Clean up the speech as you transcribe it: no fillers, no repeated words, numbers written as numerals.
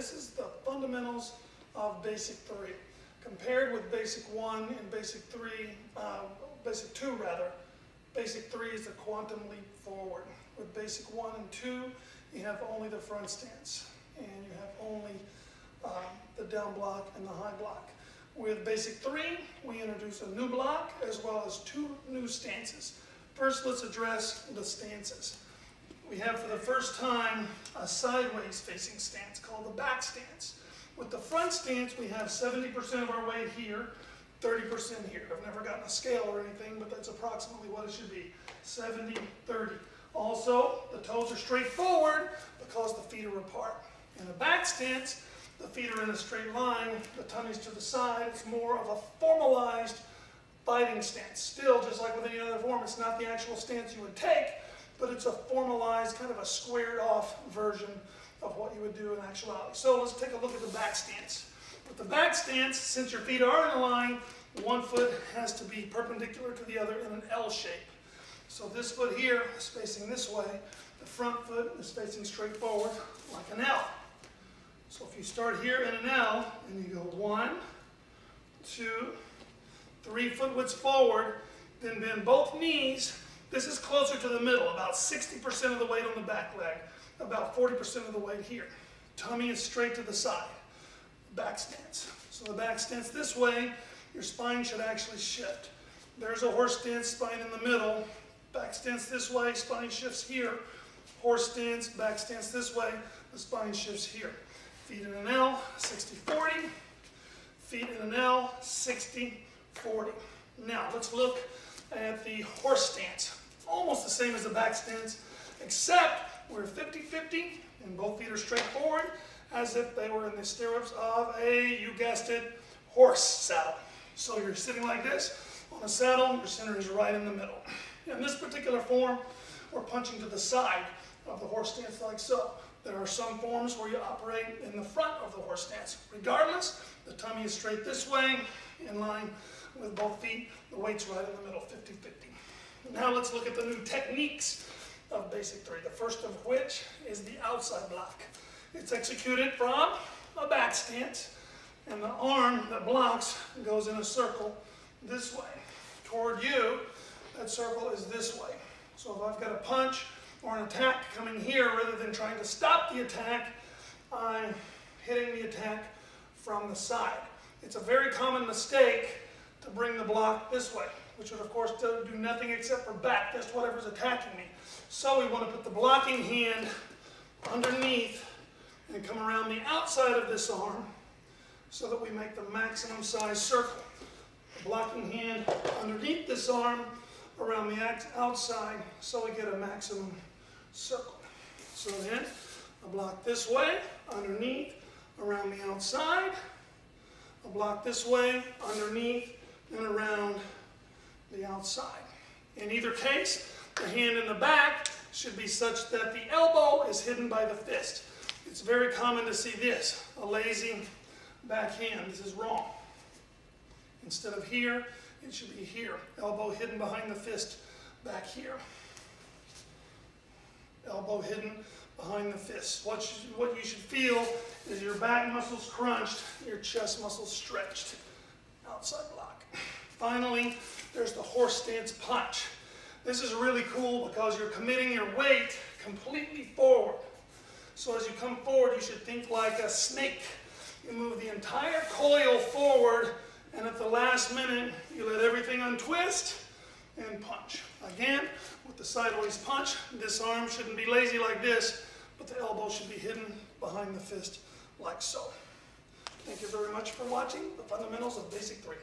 this is the fundamentals of Basic 3. Compared with Basic 1 and Basic 3, Basic 2 rather, Basic 3 is the quantum leap forward. With Basic 1 and 2, you have only the front stance, and you have only the down block and the high block. With Basic 3, we introduce a new block as well as 2 new stances. First, let's address the stances. We have for the first time a sideways facing stance called the back stance. With the front stance, we have 70% of our weight here, 30% here. I've never gotten a scale or anything, but that's approximately what it should be, 70, 30. Also, the toes are straight forward because the feet are apart. In a back stance, the feet are in a straight line, the tummy's to the side. It's more of a formalized fighting stance. Still, just like with any other form, it's not the actual stance you would take, but it's a formalized, kind of a squared off version of what you would do in actuality. So let's take a look at the back stance. With the back stance, since your feet are in a line, one foot has to be perpendicular to the other in an L shape. So this foot here is facing this way. The front foot is facing straight forward like an L. So if you start here in an L and you go 1, 2, 3 foot widths forward, then bend both knees. This is closer to the middle, about 60% of the weight on the back leg, about 40% of the weight here. Tummy is straight to the side. Back stance. So the back stance this way, your spine should actually shift. There's a horse stance, spine in the middle. Back stance this way, spine shifts here. Horse stance, back stance this way, the spine shifts here. Feet in an L, 60-40. Feet in an L, 60-40. Now let's look at the horse stance. Almost the same as the back stance, except we're 50-50 and both feet are straight forward as if they were in the stirrups of a, you guessed it, horse saddle. So you're sitting like this on a saddle, your center is right in the middle. In this particular form, we're punching to the side of the horse stance like so. There are some forms where you operate in the front of the horse stance. Regardless, the tummy is straight this way, in line with both feet. The weight's right in the middle, 50-50. Now let's look at the new techniques of Basic 3, the first of which is the outside block. It's executed from a back stance, and the arm that blocks goes in a circle this way. Toward you, that circle is this way. So if I've got a punch or an attack coming here, rather than trying to stop the attack, I'm hitting the attack from the side. It's a very common mistake to bring the block this way, which would of course do nothing except for back fist whatever's attacking me. So we want to put the blocking hand underneath and come around the outside of this arm so that we make the maximum size circle. The blocking hand underneath this arm around the outside so we get a maximum circle. So then I block this way, underneath, around the outside. I block this way, underneath, and around the outside. In either case, the hand in the back should be such that the elbow is hidden by the fist. It's very common to see this, a lazy back hand. This is wrong. Instead of here, it should be here. Elbow hidden behind the fist, back here. Elbow hidden behind the fist. What you should feel is your back muscles crunched, your chest muscles stretched. Outside block. Finally, there's the horse stance punch. This is really cool because you're committing your weight completely forward. So as you come forward, you should think like a snake. You move the entire coil forward, and at the last minute, you let everything untwist and punch. Again, with the sideways punch, this arm shouldn't be lazy like this, but the elbow should be hidden behind the fist like so. Thank you very much for watching the fundamentals of Basic 3.